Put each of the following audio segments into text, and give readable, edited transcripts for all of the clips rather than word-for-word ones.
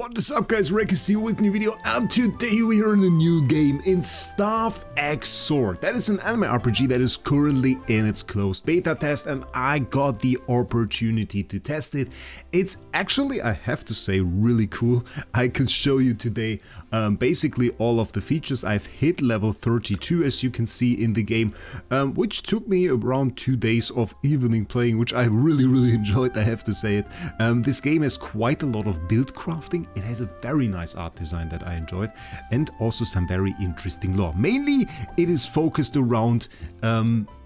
What is up, guys? Wraec is here with a new video, and today we are in a new game in Staff X Sword. That is an anime RPG that is currently in its closed beta test, and I got the opportunity to test it. It's actually, I have to say, really cool. I can show you today basically all of the features. I've hit level 32, as you can see in the game, which took me around 2 days of evening playing, which I really enjoyed, I have to say it. This game has quite a lot of build crafting. It has a very nice art design that I enjoyed, and also some very interesting lore. Mainly it is focused around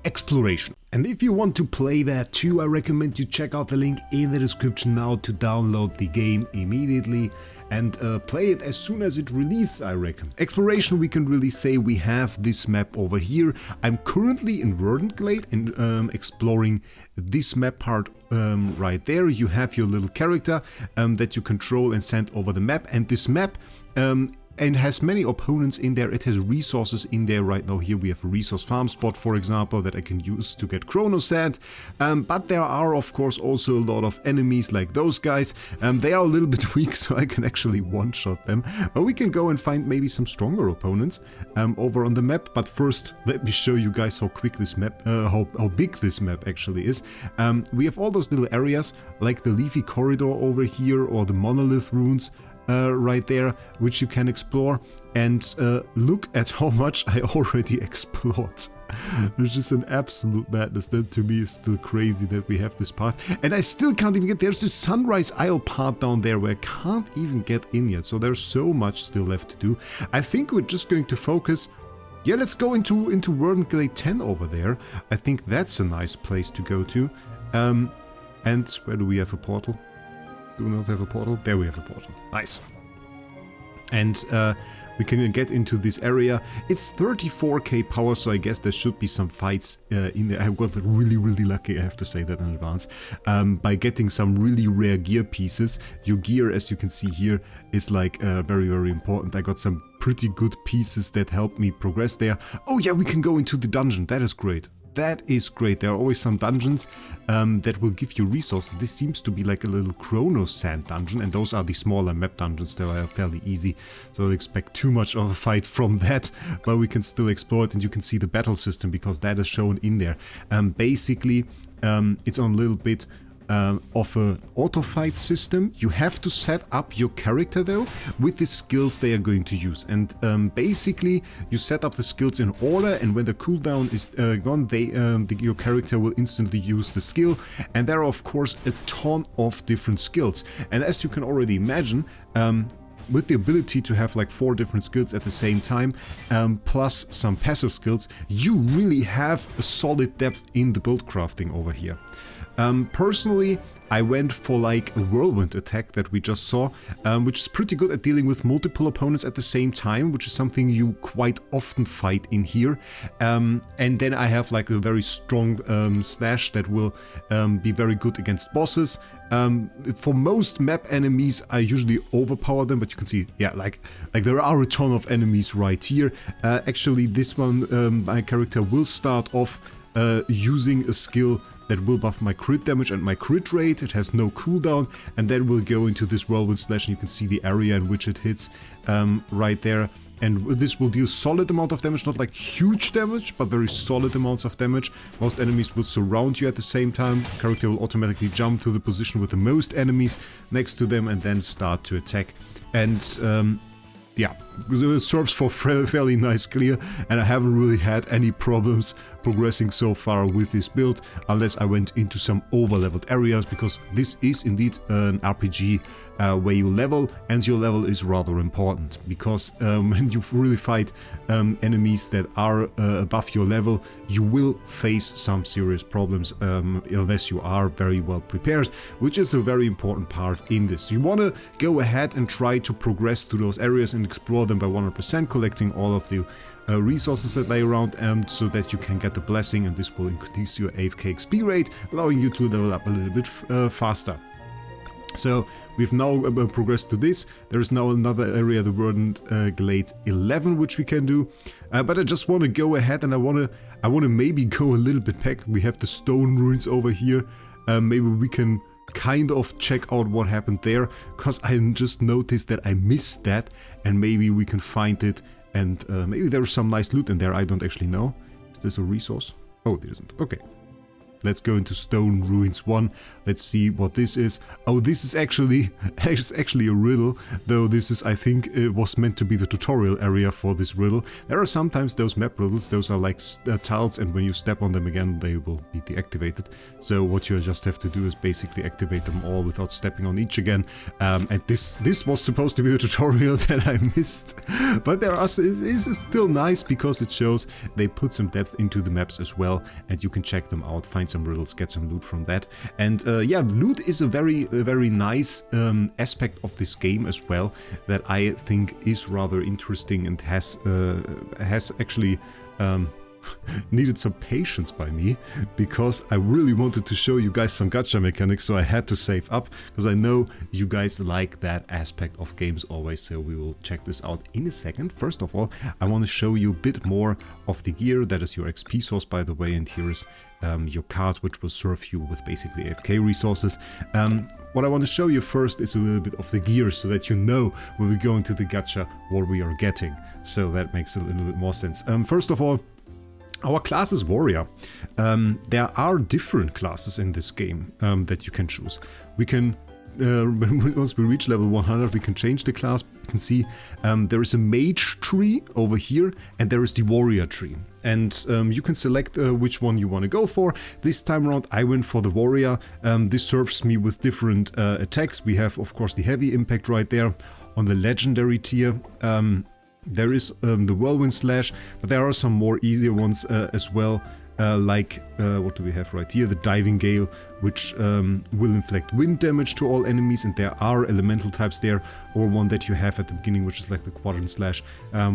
exploration. And if you want to play that too, I recommend you check out the link in the description now to download the game immediately and play it as soon as it releases, I reckon. Exploration, we can really say we have this map over here. I'm currently in Verdant and exploring this map part right there. You have your little character that you control and send over the map, and this map and has many opponents in there. It has resources in there right now. Here we have a resource farm spot, for example, that I can use to get chrono sand. But there are, of course, also a lot of enemies like those guys. They are a little bit weak, so I can actually one-shot them. But we can go and find maybe some stronger opponents over on the map. But first, let me show you guys how quick this map, how big this map actually is. We have all those little areas, like the leafy corridor over here, or the monolith ruins. Right there, which you can explore, and look at how much I already explored. Which is an absolute madness. That to me is still crazy that we have this part, and I still can't even get. There's this Sunrise Isle part down there where I can't even get in yet, so there's so much still left to do. I think we're just going to focus. Yeah, let's go into Verdant Glade 10 over there. I think that's a nice place to go to. And where do we have a portal? Do we not have a portal? There we have a portal. Nice. And we can get into this area. It's 34k power, so I guess there should be some fights in there. I got really lucky, I have to say that in advance, by getting some really rare gear pieces. Your gear, as you can see here, is like very important. I got some pretty good pieces that help me progress there. Oh yeah, we can go into the dungeon. That is great. That is great. There are always some dungeons that will give you resources. This seems to be like a little chrono sand dungeon, and those are the smaller map dungeons that are fairly easy. So don't expect too much of a fight from that, but we can still explore it, and you can see the battle system because that is shown in there. Basically, it's on a little bit of an auto fight system. You have to set up your character though with the skills they are going to use, and basically you set up the skills in order, and when the cooldown is gone, your character will instantly use the skill. And there are of course a ton of different skills, and as you can already imagine, with the ability to have like 4 different skills at the same time, plus some passive skills, you really have a solid depth in the build crafting over here. Personally, I went for like a whirlwind attack that we just saw, which is pretty good at dealing with multiple opponents at the same time, which is something you quite often fight in here. And then I have like a very strong slash that will be very good against bosses. For most map enemies, I usually overpower them, but you can see, yeah, like there are a ton of enemies right here. Actually, this one, my character will start off using a skill that will buff my crit damage and my crit rate. It has no cooldown, and then we'll go into this whirlwind slash, and you can see the area in which it hits right there. And this will deal solid amount of damage, not like huge damage, but very solid amounts of damage. Most enemies will surround you at the same time. The character will automatically jump to the position with the most enemies next to them and then start to attack. And yeah, it serves for fairly nice clear, and I haven't really had any problems progressing so far with this build, unless I went into some over-leveled areas, because this is indeed an RPG where you level, and your level is rather important, because when you really fight enemies that are above your level, you will face some serious problems unless you are very well prepared, which is a very important part in this. You want to go ahead and try to progress through those areas and explore them by 100%, collecting all of the resources that lay around, so that you can get the blessing, and this will increase your AFK XP rate, allowing you to level up a little bit faster. So we've now progressed to this. There is now another area, the Verdant Glade 11, which we can do. But I just want to go ahead, and I want to maybe go a little bit back. We have the stone ruins over here. Maybe we can kind of check out what happened there, because I just noticed that I missed that, and maybe we can find it, and maybe there's some nice loot in there. I don't actually know. Is this a resource? Oh, there isn't. Okay. Let's go into Stone Ruins 1. Let's see what this is. Oh, this is actually a riddle, though this is, I think, it was meant to be the tutorial area for this riddle. There are sometimes those map riddles, those are like tiles, and when you step on them again, they will be deactivated. So what you just have to do is basically activate them all without stepping on each again. And this was supposed to be the tutorial that I missed. But it's still nice because it shows they put some depth into the maps as well, and you can check them out, find some riddles, get some loot from that. And yeah, loot is a very nice aspect of this game as well, that I think is rather interesting and has actually needed some patience by me, because I really wanted to show you guys some gacha mechanics, so I had to save up, because I know you guys like that aspect of games always. So we will check this out in a second. First of all, I want to show you a bit more of the gear. That is your XP source, by the way, and here is your card, which will serve you with basically AFK resources. What I want to show you first is a little bit of the gear, so that you know when we go into the gacha what we are getting. So that makes a little bit more sense. First of all, our class is warrior. There are different classes in this game that you can choose. We can, once we reach level 100, we can change the class. You can see there is a mage tree over here, and there is the warrior tree. And you can select which one you want to go for. This time around, I went for the warrior. This serves me with different attacks. We have, of course, the heavy impact right there. On the legendary tier, there is the whirlwind slash, but there are some more easier ones as well, like what do we have right here, the diving gale, which will inflict wind damage to all enemies, and there are elemental types there, or one that you have at the beginning, which is like the quadrant slash,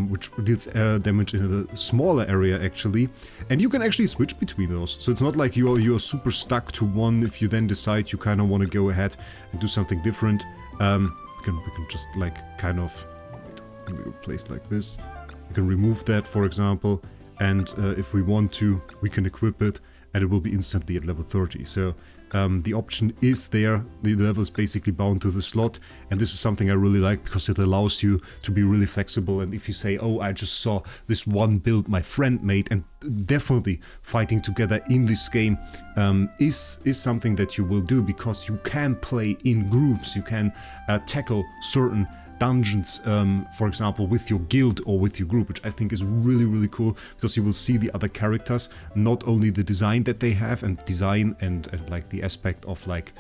which deals damage in a smaller area actually, and you can actually switch between those. So it's not like you're super stuck to one. If you then decide you kind of want to go ahead and do something different, we can just like kind of be replaced like this. We can remove that, for example, and if we want to, we can equip it, and it will be instantly at level 30. So the option is there. The level is basically bound to the slot, and this is something I really like, because it allows you to be really flexible. And if you say, oh, I just saw this one build my friend made, and definitely fighting together in this game is something that you will do, because you can play in groups. You can tackle certain dungeons, for example, with your guild or with your group, which I think is really cool, because you will see the other characters, not only the design that they have, and design and like the aspect of like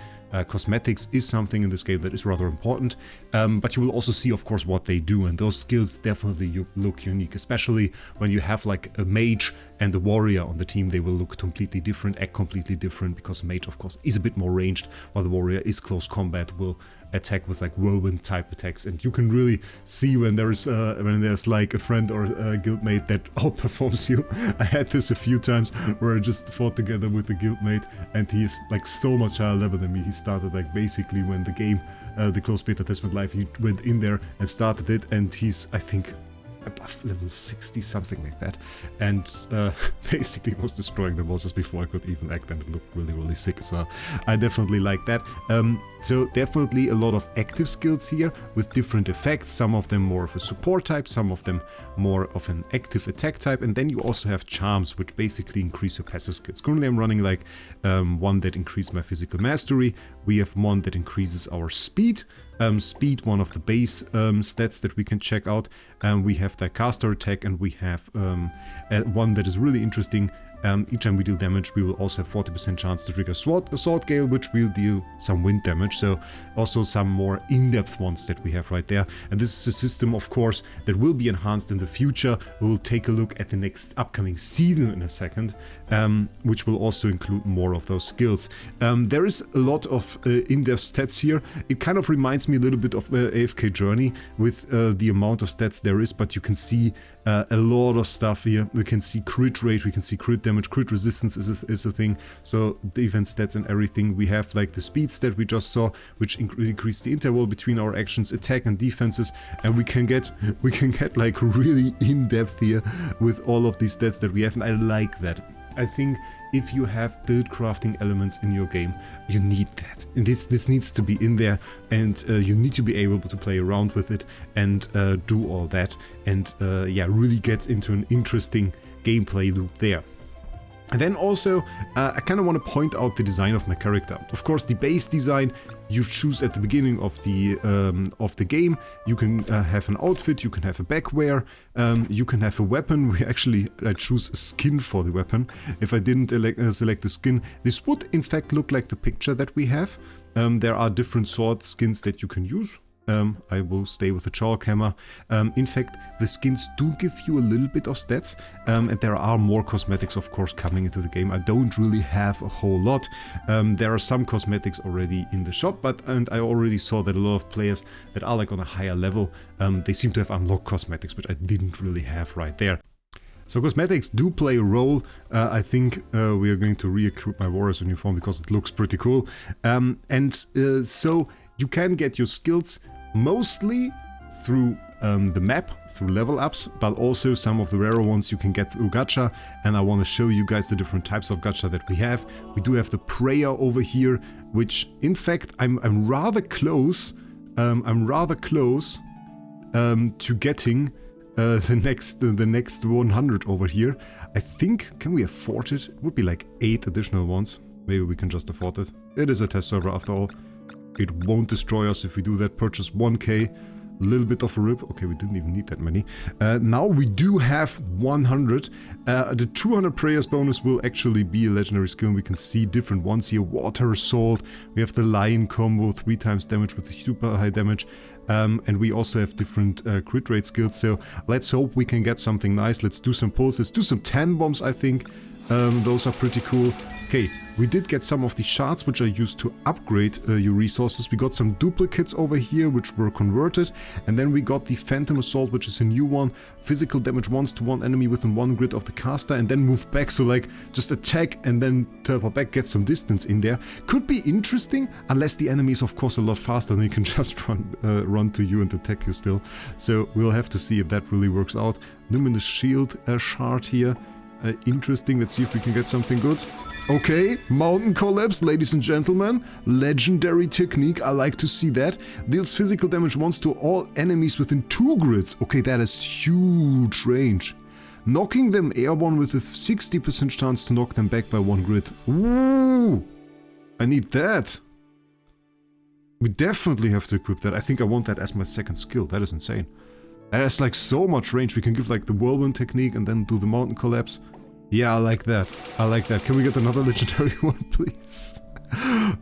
cosmetics is something in this game that is rather important, but you will also see, of course, what they do, and those skills definitely look unique, especially when you have like a mage and a warrior on the team. They will look completely different, act completely different, because mage, of course, is a bit more ranged, while the warrior is close combat, will attack with like whirlwind type attacks, and you can really see when there's like a friend or a guildmate that outperforms you. I had this a few times where I just fought together with a guildmate, and he's like so much higher level than me. He started like basically when the game, the closed beta test went live, he went in there and started it, and he's, I think, above level 60, something like that, and basically was destroying the bosses before I could even act, and it looked really sick. So I definitely like that. So definitely a lot of active skills here with different effects, some of them more of a support type, some of them more of an active attack type, and then you also have charms, which basically increase your passive skills. Currently I'm running like one that increases my physical mastery. We have one that increases our speed. Speed, one of the base stats that we can check out. We have the caster attack, and we have one that is really interesting. Each time we deal damage, we will also have 40% chance to trigger Sword Gale, which will deal some wind damage. So also some more in-depth ones that we have right there. And this is a system, of course, that will be enhanced in the future. We'll take a look at the next upcoming season in a second, which will also include more of those skills. There is a lot of in-depth stats here. It kind of reminds me a little bit of AFK Journey with the amount of stats there is, but you can see a lot of stuff here. We can see crit rate, we can see crit damage, crit resistance is a thing. So defense stats and everything. We have like the speed stat we just saw, which increase the interval between our actions, attack and defenses, and we can get like really in depth here with all of these stats that we have, and I like that. I think if you have build crafting elements in your game, you need that. And this needs to be in there, and you need to be able to play around with it and do all that, and yeah, really get into an interesting gameplay loop there. And then also, I kind of want to point out the design of my character. Of course, the base design you choose at the beginning of the game. You can have an outfit, you can have a backwear, you can have a weapon. I choose a skin for the weapon. If I didn't select the skin, this would in fact look like the picture that we have. There are different sword skins that you can use. I will stay with the chalk hammer. In fact, the skins do give you a little bit of stats, and there are more cosmetics, of course, coming into the game. I don't really have a whole lot. There are some cosmetics already in the shop, and I already saw that a lot of players that are like on a higher level, they seem to have unlocked cosmetics, which I didn't really have right there. So cosmetics do play a role. I think we are going to re-equip my warrior's uniform because it looks pretty cool. So you can get your skills mostly through the map, through level ups, but also some of the rarer ones you can get through Gacha, and I want to show you guys the different types of Gacha that we have. We do have the prayer over here, which in fact I'm rather close. To getting the next 100 over here. I think, can we afford it? It would be like 8 additional ones. Maybe we can just afford it. It is a test server after all. It won't destroy us if we do that. Purchase 1k, a little bit of a rip. Okay, we didn't even need that many. Now we do have 100. The 200 prayers bonus will actually be a legendary skill. We can see different ones here. Water Assault. We have the Lion combo, 3 times damage with the super high damage. And we also have different crit rate skills. So let's hope we can get something nice. Let's do some pulls. Let's do some 10 bombs, I think. Those are pretty cool. Okay, we did get some of the shards which are used to upgrade your resources. We got some duplicates over here which were converted, and then we got the Phantom Assault, which is a new one. Physical damage once to one enemy within 1 grid of the caster, and then move back, so like just attack and then teleport back, get some distance in there. Could be interesting, unless the enemy is of course a lot faster and they can just run to you and attack you still. So we'll have to see if that really works out. Luminous Shield shard here. Interesting, let's see if we can get something good. Okay, Mountain Collapse, ladies and gentlemen. Legendary technique, I like to see that. Deals physical damage once to all enemies within 2 grids. Okay, that is huge range. Knocking them airborne with a 60% chance to knock them back by 1 grid. Ooh, I need that. We definitely have to equip that. I think I want that as my second skill. That is insane. That has like so much range. We can give like the whirlwind technique and then do the mountain collapse. Yeah, I like that. I like that. Can we get another legendary one, please?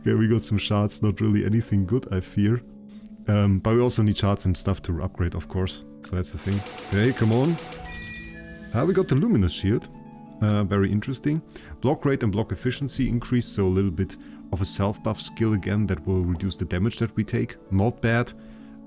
Okay, we got some shards. Not really anything good, I fear. But we also need shards and stuff to upgrade, of course. So that's the thing. Okay, come on. We got the Luminous Shield. Very interesting. Block rate and block efficiency increase. So a little bit of a self-buff skill again that will reduce the damage that we take. Not bad.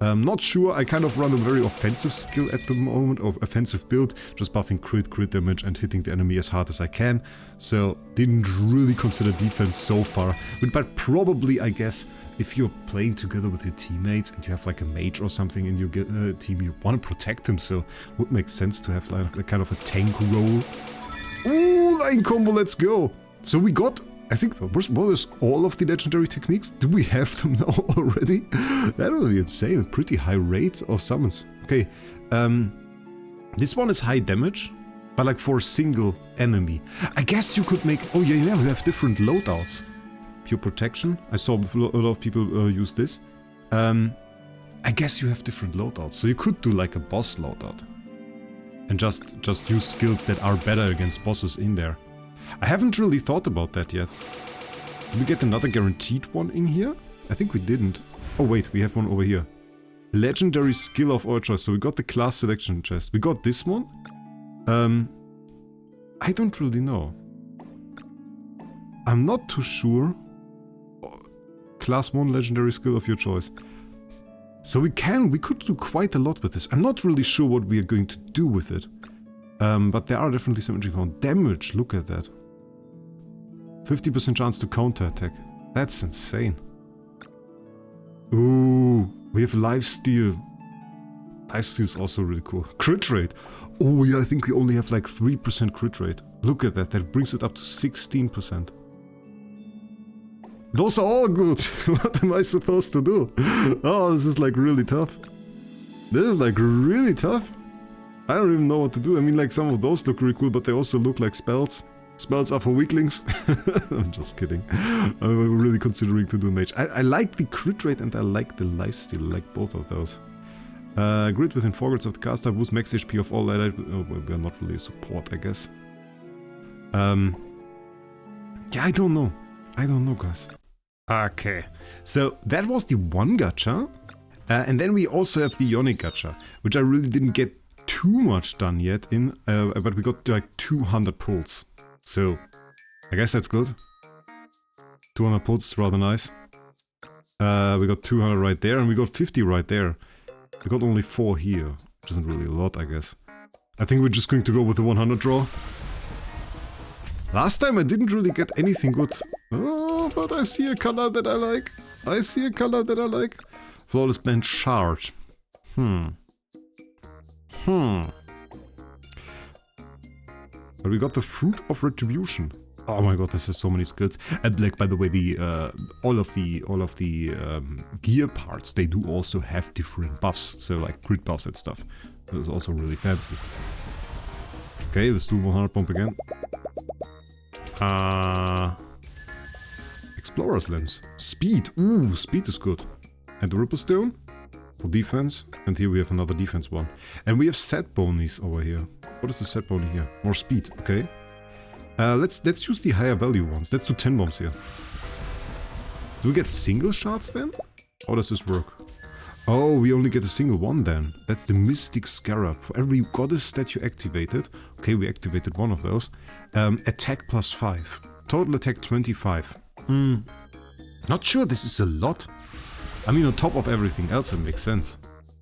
Not sure, I kind of run a very offensive skill at the moment, or offensive build, just buffing crit damage and hitting the enemy as hard as I can. So didn't really consider defense so far, but probably, I guess, if you're playing together with your teammates and you have like a mage or something in your team, you want to protect them, so would make sense to have like a kind of a tank role. Ooh, line combo, let's go! So we got, I think that was all of the legendary techniques. Do we have them now already? That would be insane. Pretty high rate of summons. Okay, this one is high damage, but like for a single enemy. I guess you could make... Oh yeah, we have different loadouts. Pure protection. I saw a lot of people use this. I guess you have different loadouts. So you could do like a boss loadout. And just use skills that are better against bosses in there. I haven't really thought about that yet. Did we get another guaranteed one in here? I think we didn't. Oh wait, we have one over here. Legendary skill of our choice. So we got the class selection chest. We got this one. I don't really know. I'm not too sure. Class 1 legendary skill of your choice. So we could do quite a lot with this. I'm not really sure what we are going to do with it. But there are definitely some interesting damage. Look at that. 50% chance to counter attack. That's insane. Ooh, we have lifesteal. Lifesteal is also really cool. Crit rate. Oh yeah, I think we only have like 3% crit rate. Look at that, that brings it up to 16%. Those are all good. What am I supposed to do? Oh, this is like really tough. This is like really tough. I don't even know what to do. I mean, like, some of those look really cool, but they also look like spells. Spells are for weaklings. I'm just kidding. I'm really considering to do mage. I like the crit rate and I like the lifesteal. I like both of those. Grid within 4 grids of the caster, boost max HP of all allied. Oh, we're not really a support, I guess. Yeah, I don't know. I don't know, guys. Okay, so that was the one gacha. And then we also have the Ionic gacha, which I really didn't get too much done yet in, but we got like 200 pulls. So, I guess that's good. 200 pulls is rather nice. We got 200 right there, and we got 50 right there. We got only 4 here, which isn't really a lot, I guess. I think we're just going to go with the 100 draw. Last time I didn't really get anything good. Oh, but I see a color that I like. I see a color that I like. Flawless Band Shard. But we got the Fruit of Retribution. Oh my god, this has so many skills. And like, by the way, the all of the gear parts, they do also have different buffs. So like crit buffs and stuff. That is also really fancy. Okay, let's do 100 pump again. Explorer's Lens. Speed. Ooh, speed is good. And the Ripple Stone for defense. And here we have another defense one. And we have set bonies over here. What is the set bony here? More speed. Okay. Let's use the higher value ones. Let's do 10 bombs here. Do we get single shots then? How does this work? Oh, we only get a single one then. That's the Mystic Scarab. For every goddess that you activated. Okay, we activated one of those. Attack plus 5. Total attack 25. Not sure this is a lot. I mean, on top of everything else, it makes sense.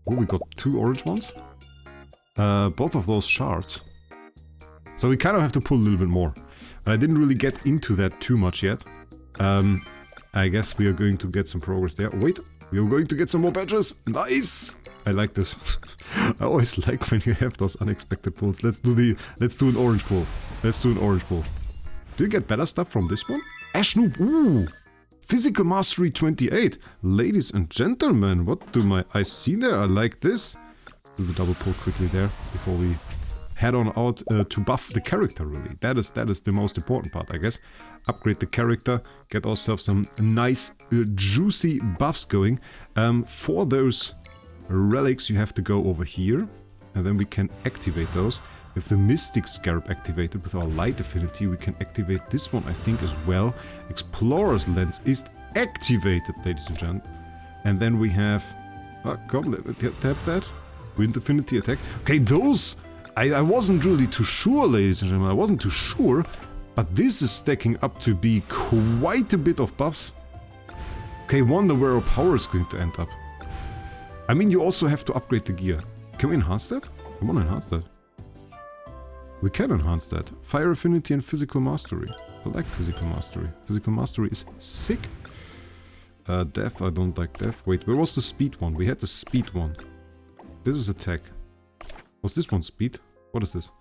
Oh, we got 2 orange ones. Both of those shards. So we kind of have to pull a little bit more. But I didn't really get into that too much yet. I guess we are going to get some progress there. Oh, wait, we are going to get some more badges. Nice! I like this. I always like when you have those unexpected pulls. Let's do an orange pull. Let's do an orange pull. Do you get better stuff from this one? Ash Noob, ooh! Physical Mastery 28. Ladies and gentlemen, what do my eyes see there? I like this. Do the double pull quickly there before we head on out to buff the character, really. That is the most important part, I guess. Upgrade the character, get ourselves some nice juicy buffs going. For those relics you have to go over here, and then we can activate those. With the Mystic Scarab activated with our light affinity, we can activate this one, I think, as well. Explorer's Lens is activated, ladies and gentlemen. And then we have... come, tap that. Wind affinity attack. Okay, those... I wasn't really too sure, ladies and gentlemen. I wasn't too sure. But this is stacking up to be quite a bit of buffs. Okay, wonder where our power is going to end up. I mean, you also have to upgrade the gear. Can we enhance that? I want to enhance that. We can enhance that. Fire affinity and physical mastery. I like physical mastery. Physical mastery is sick. Death, I don't like death. Wait, where was the speed one? We had the speed one. This is attack. Was this one speed? What is this?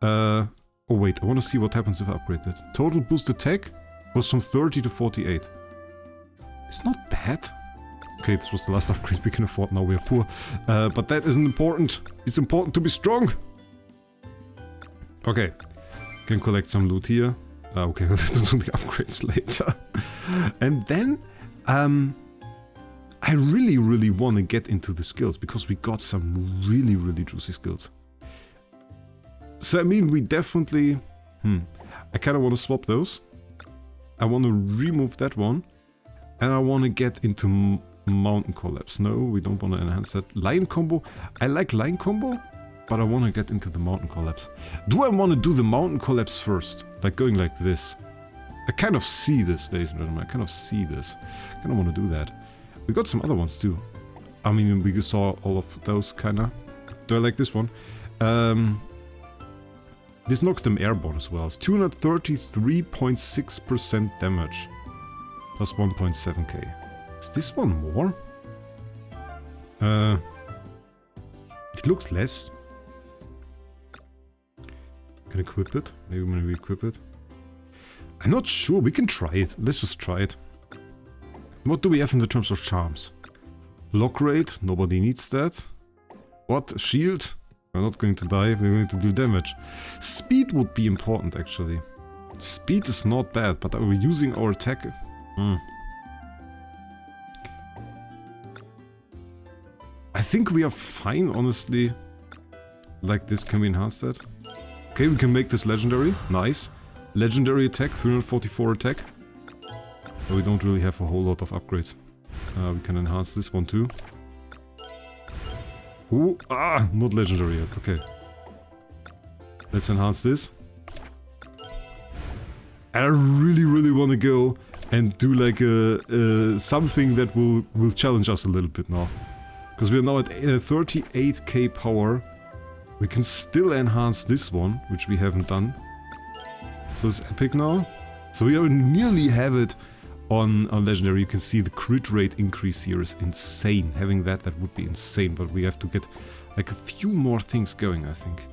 Oh wait, I want to see what happens if I upgrade that. Total boost attack was from 30 to 48. It's not bad. Okay, this was the last upgrade we can afford. Now we are poor. But that isn't important. It's important to be strong. Okay, can collect some loot here. Okay, we have to do the upgrades later. And then, I really want to get into the skills, because we got some really juicy skills. So, I mean, we definitely... I kind of want to swap those. I want to remove that one. And I want to get into Mountain Collapse. No, we don't want to enhance that. Lion Combo. I like Lion Combo. But I want to get into the Mountain Collapse. Do I want to do the Mountain Collapse first? Like going like this. I kind of see this, ladies and gentlemen. I kind of see this. I kind of want to do that. We got some other ones too. I mean, we saw all of those kind of. Do I like this one? This knocks them airborne as well. It's 233.6% damage. Plus 1.7k. Is this one more? It looks less. Can equip it? Maybe when we equip it. I'm not sure. We can try it. Let's just try it. What do we have in the terms of charms? Lock rate. Nobody needs that. What? Shield? We're not going to die. We're going to do damage. Speed would be important, actually. Speed is not bad, but are we using our attack? I think we are fine, honestly. Like this, can we enhance that? Okay, we can make this legendary. Nice. Legendary attack, 344 attack. But we don't really have a whole lot of upgrades. We can enhance this one too. Ooh, not legendary yet. Okay. Let's enhance this. And I really want to go and do like something that will challenge us a little bit now. Because we are now at 38k power. We can still enhance this one, which we haven't done. So it's epic now. So we nearly have it on legendary. You can see the crit rate increase here is insane. Having that would be insane. But we have to get like a few more things going, I think.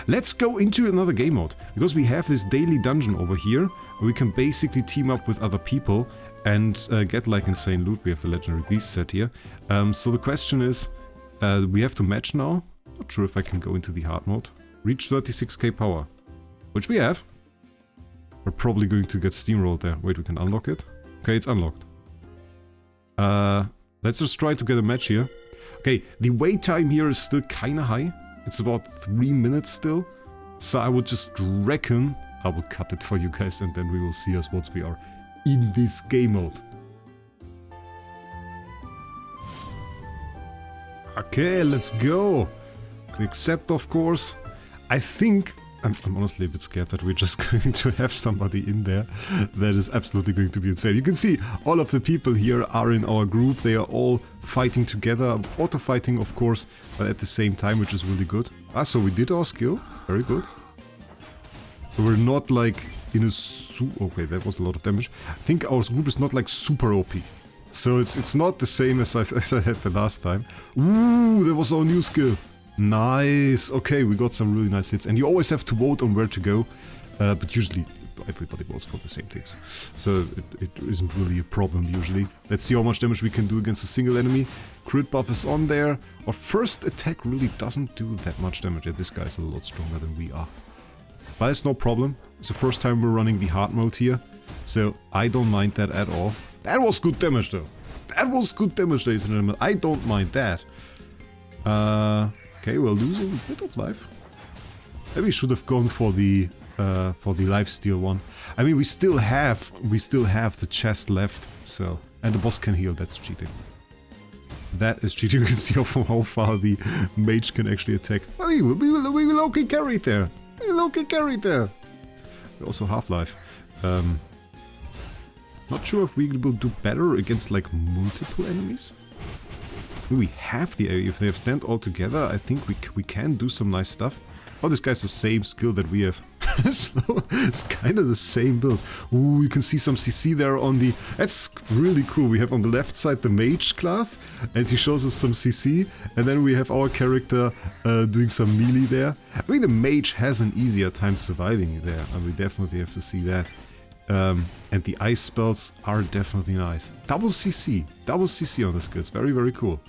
Let's go into another game mode. Because we have this daily dungeon over here. Where we can basically team up with other people and get like insane loot. We have the legendary beast set here. So the question is, we have to match now. Not sure if I can go into the hard mode. Reach 36k power. Which we have. We're probably going to get steamrolled there. Wait, we can unlock it? Okay, it's unlocked. Let's just try to get a match here. Okay, the wait time here is still kinda high. It's about 3 minutes still. So I would just reckon I will cut it for you guys and then we will see us once we are in this game mode. Okay, let's go. We accept, of course. I think I'm honestly a bit scared that we're just going to have somebody in there. That is absolutely going to be insane. You can see all of the people here are in our group. They are all fighting together. Auto-fighting, of course, but at the same time, which is really good. So we did our skill. Very good. So we're not like in a okay, that was a lot of damage. I think our group is not like super OP. So it's not the same as I had the last time. Ooh, that was our new skill. Nice. Okay, we got some really nice hits. And you always have to vote on where to go. But usually everybody votes for the same things. So it isn't really a problem usually. Let's see how much damage we can do against a single enemy. Crit buff is on there. Our first attack really doesn't do that much damage. Yeah, this guy's a lot stronger than we are. But it's no problem. It's the first time we're running the hard mode here. So I don't mind that at all. That was good damage though. That was good damage, ladies and gentlemen. I don't mind that. Okay, we're losing a bit of life. Maybe we should have gone for the lifesteal one. I mean, we still have the chest left, so, and the boss can heal. That's cheating. That is cheating. You can see how far the mage can actually attack. I mean, we will okay carry it there. We will okay carry it there. We also half-life. Not sure if we will do better against like multiple enemies. We have the area. If they have stand all together, I think we can do some nice stuff. Oh, this guy's the same skill that we have. So it's kind of the same build. Ooh, you can see some CC there on the... That's really cool. We have on the left side the mage class, and he shows us some CC. And then we have our character doing some melee there. I mean, the mage has an easier time surviving there. And we definitely have to see that. And the ice spells are definitely nice. Double CC on the skills. Very, very cool.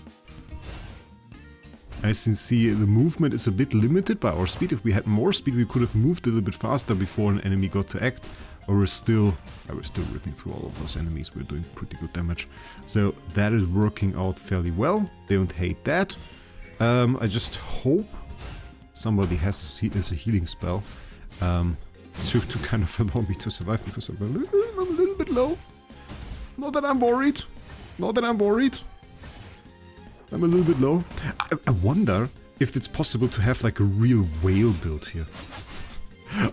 As you can see, the movement is a bit limited by our speed. If we had more speed, we could have moved a little bit faster before an enemy got to act. Or we're still ripping through all of those enemies. We're doing pretty good damage. So that is working out fairly well. Don't hate that. I just hope somebody has a healing spell to kind of allow me to survive, because I'm a little bit low. Not that I'm worried. I'm a little bit low. I wonder if it's possible to have like a real whale build here.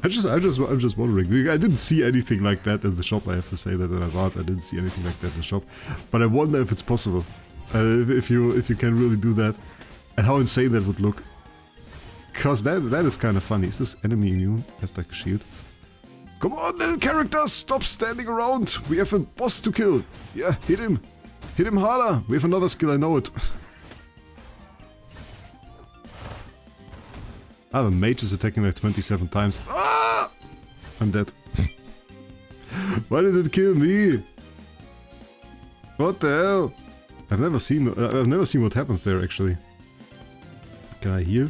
I'm just wondering. I didn't see anything like that in the shop. I have to say that in advance. I didn't see anything like that in the shop. But I wonder if it's possible. If you can really do that, and how insane that would look. Cause that is kind of funny. Is this enemy immune? Has like a shield. Come on, little characters! Stop standing around! We have a boss to kill. Yeah, hit him. Hit him harder. We have another skill. I know it. Ah, the mage is attacking like 27 times. Ah! I'm dead. Why did it kill me? What the hell? I've never seen what happens there actually. Can I heal?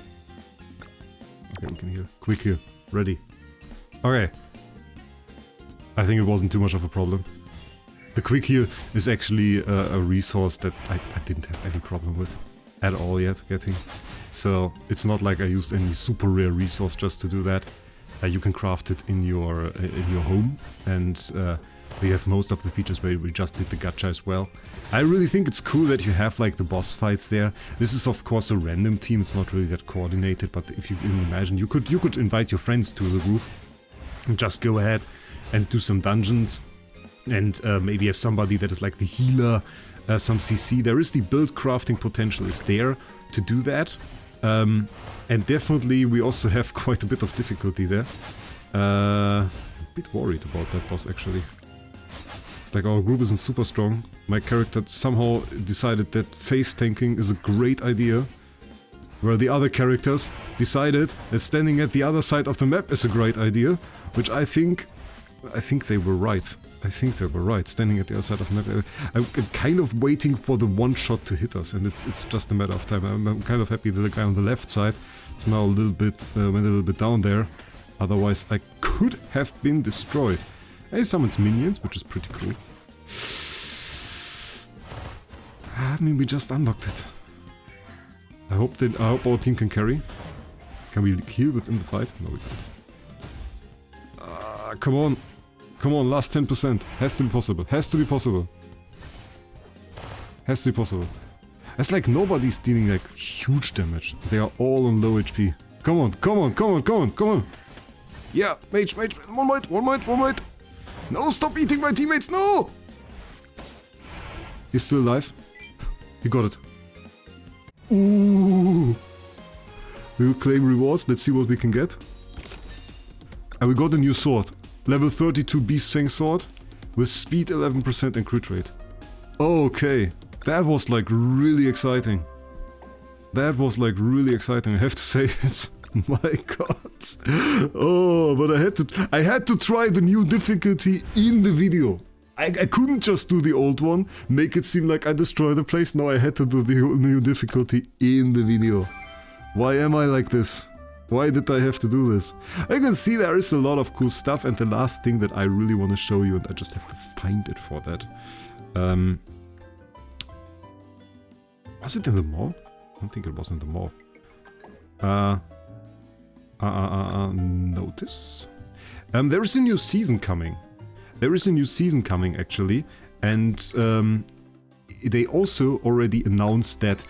Okay, we can heal. Quick heal. Ready. Okay. I think it wasn't too much of a problem. The quick heal is actually a resource that I didn't have any problem with at all yet getting. So it's not like I used any super rare resource just to do that. You can craft it in your home, and we have most of the features where we just did the gacha as well. I really think it's cool that you have like the boss fights there. This is of course a random team, it's not really that coordinated, but if you can imagine, you could invite your friends to the group and just go ahead and do some dungeons, and maybe have somebody that is like the healer, some CC. There is the build crafting potential is there to do that. And definitely we also have quite a bit of difficulty there. A bit worried about that boss actually. It's like our group isn't super strong. My character somehow decided that face tanking is a great idea, where the other characters decided that standing at the other side of the map is a great idea, which I think they were right. I think they were right, standing at the other side of the map. I'm kind of waiting for the one shot to hit us, and it's just a matter of time. I'm kind of happy that the guy on the left side is now a little bit, went a little bit down there. Otherwise I could have been destroyed. And he summons minions, which is pretty cool. I mean, we just unlocked it. I hope our team can carry. Can we heal within the fight? No, we can't. Come on. Come on, last 10%. Has to be possible. Has to be possible. Has to be possible. It's like nobody's dealing like huge damage. They are all on low HP. Come on, come on, come on, come on, come on. Yeah, mage. One might. No, stop eating my teammates, no! He's still alive. He got it. Ooh. We'll claim rewards. Let's see what we can get. And we got a new sword. Level 32 Beast Fang Sword with speed 11% and crit rate. Okay, that was like really exciting. That was like really exciting, I have to say this. My god. Oh, but I had to try the new difficulty in the video. I couldn't just do the old one, make it seem like I destroyed the place. No, I had to do the new difficulty in the video. Why am I like this? Why did I have to do this? I can see there is a lot of cool stuff, and the last thing that I really want to show you, and I just have to find it for that. Was it in the mall? I don't think it was in the mall. Notice? There is a new season coming. There is a new season coming actually, and they also already announced that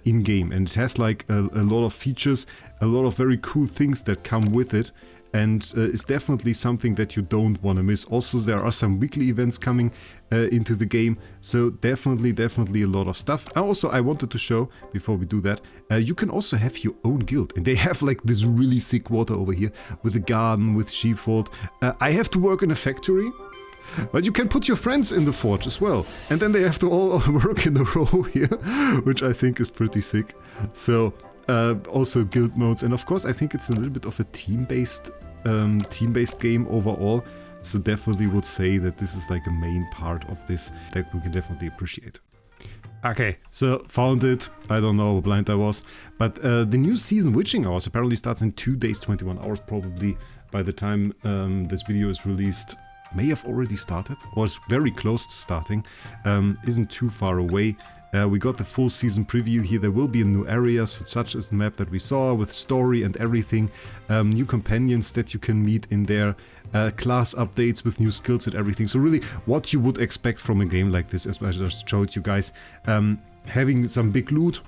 in-game, and it has like a lot of features, a lot of very cool things that come with it, and it's definitely something that you don't want to miss. Also, there are some weekly events coming into the game, so definitely a lot of stuff. Also, I wanted to show, before we do that, you can also have your own guild, and they have like this really sick quarter over here, with a garden, with sheepfold. I have to work in a factory, but you can put your friends in the forge as well, and then they have to all work in a row here, which I think is pretty sick. So also guild modes, and of course I think it's a little bit of a team-based game overall. So definitely would say that this is like a main part of this that we can definitely appreciate. Okay, so found it. I don't know how blind I was, but the new season Witching Hours apparently starts in 2 days, 21 hours probably. By the time this video is released, may have already started, or is very close to starting, isn't too far away. We got the full season preview here. There will be a new area, such as the map that we saw, with story and everything, new companions that you can meet in there, class updates with new skills and everything. So really what you would expect from a game like this, as I just showed you guys, having some big loot,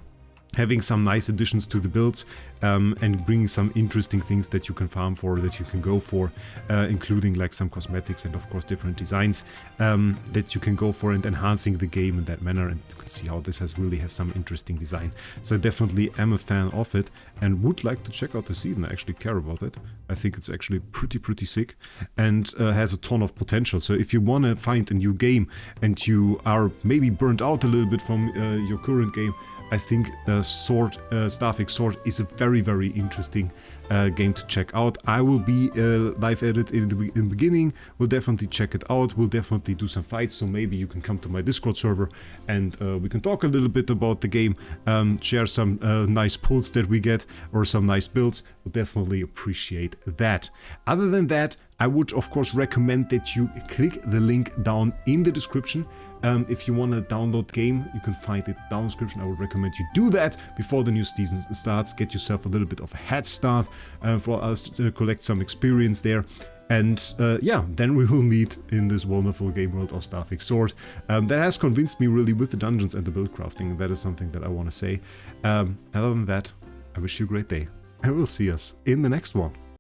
having some nice additions to the builds, and bringing some interesting things that you can farm for, that you can go for, including like some cosmetics and of course different designs that you can go for, and enhancing the game in that manner. And you can see how this really has some interesting design. So I definitely am a fan of it and would like to check out the season. I actually care about it. I think it's actually pretty sick, and has a ton of potential. So if you want to find a new game and you are maybe burnt out a little bit from your current game, I think Starfix Sword is a very, very interesting game to check out. I will be live at it in the beginning. We'll definitely check it out. We'll definitely do some fights, so maybe you can come to my Discord server and we can talk a little bit about the game, share some nice pulls that we get or some nice builds. We'll definitely appreciate that. Other than that, I would of course recommend that you click the link down in the description. If you want to download the game, you can find it down in the description. I would recommend you do that before the new season starts. Get yourself a little bit of a head start for us to collect some experience there. And yeah, then we will meet in this wonderful game world of Starfix Sword. That has convinced me really with the dungeons and the build crafting. That is something that I want to say. Other than that, I wish you a great day. And we'll see us in the next one.